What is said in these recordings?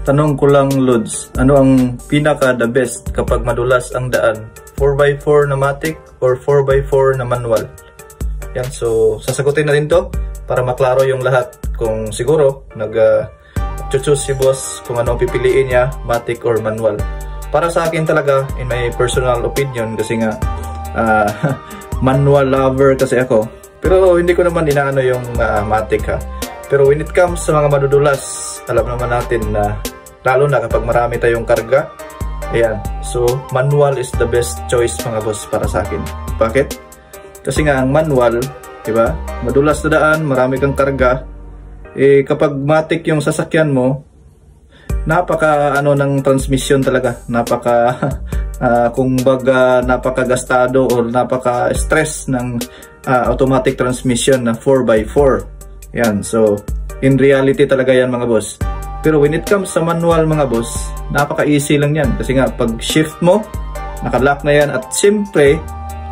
Tanong ko lang, Lods, ano ang pinaka the best kapag madulas ang daan? 4x4 na matic or 4x4 na manual? Yan, so sasagutin natin to para maklaro yung lahat. Kung siguro choose si boss kung anong pipiliin niya, matic or manual. Para sa akin talaga, in my personal opinion, kasi nga manual lover kasi ako. Pero hindi ko naman inaano yung matic ha. Pero when it comes sa mga madudulas, alam naman natin na lalo na kapag marami tayong karga, ayan, so manual is the best choice mga boss para sa akin. Bakit? Kasi nga ang manual, diba, madulas na daan, marami kang karga, kapag matic yung sasakyan mo, napaka ng transmission talaga, napaka kumbaga napaka-gastado or napaka-stress ng automatic transmission na 4x4. Yan, so in reality talaga yan mga boss. Pero when it comes sa manual mga boss, napaka-easy lang yan. Kasi nga pag shift mo, nakalock na yan. At siyempre,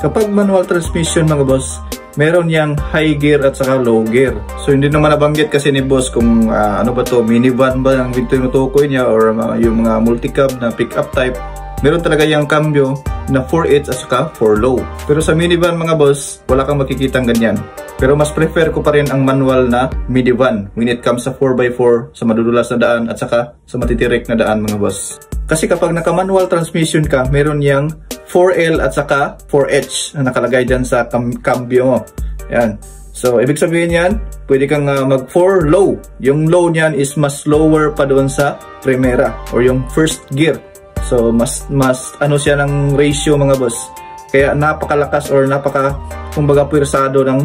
kapag manual transmission mga boss, meron yang high gear at saka low gear. So hindi naman nabanggit kasi ni boss kung ano ba to, minivan ba ang tinutukoy niya or yung mga multicab na pick-up type. Meron talaga yung cambio na 4H at saka 4 low. Pero sa minivan mga boss, wala kang makikitang ganyan. Pero mas prefer ko pa rin ang manual na minivan when it comes sa 4x4, sa madudulas na daan at saka sa matitirik na daan mga boss. Kasi kapag naka-manual transmission ka, meron yang 4L at saka 4H na nakalagay dyan sa cambio mo. Yan. So, ibig sabihin yan, pwede kang mag 4 low. Yung low niyan is mas lower pa doon sa primera or yung first gear. So, mas ano siya ng ratio mga boss. Kaya napakalakas or kumbaga pwersado ng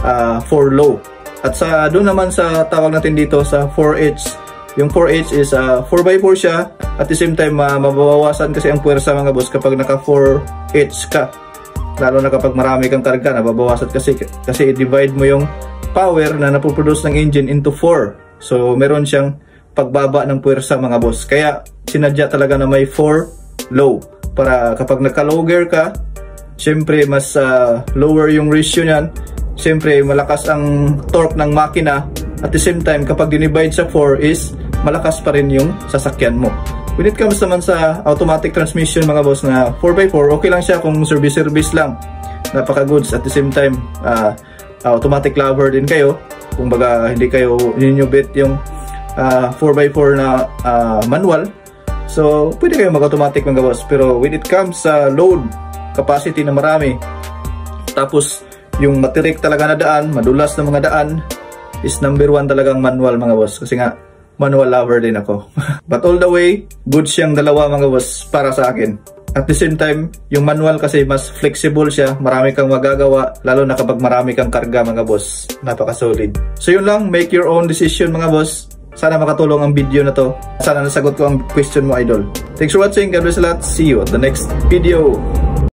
4 low. At sa doon naman sa tawag natin dito sa 4H, yung 4H is 4x4 siya. At the same time, mababawasan kasi ang puwersa mga boss kapag naka 4H ka. Lalo na kapag marami kang karga, nababawasan kasi i-divide mo yung power na napoproduce ng engine into 4. So meron siyang pagbaba ng puwersa mga boss. Kaya sinadya talaga na may 4 low. Para kapag naka-low gear ka, syempre mas lower yung ratio niyan. Syempre malakas ang torque ng makina. At the same time, kapag dinivide sa 4 is malakas pa rin yung sasakyan mo. When it comes naman sa automatic transmission mga boss na 4x4, okay lang siya kung service lang. Napaka-goods. At the same time, automatic lover din kayo. Kung baga hindi nyo bet yung 4x4 na manual. So, pwede kayo mag-automatic mga boss. Pero when it comes sa load capacity na marami, tapos yung matirik talaga na daan, madulas na mga daan, is number 1 talagang manual mga boss. Kasi nga, manual lover din ako. But all the way, good siyang dalawa mga boss para sa akin. At the same time, yung manual kasi mas flexible siya, marami kang magagawa, lalo na kapag marami kang karga mga boss. Napaka-solid. So yun lang, make your own decision mga boss. Sana makatulong ang video na to. Sana nasagot ko ang question mo, idol. Thanks for watching. God bless a lot. See you at the next video.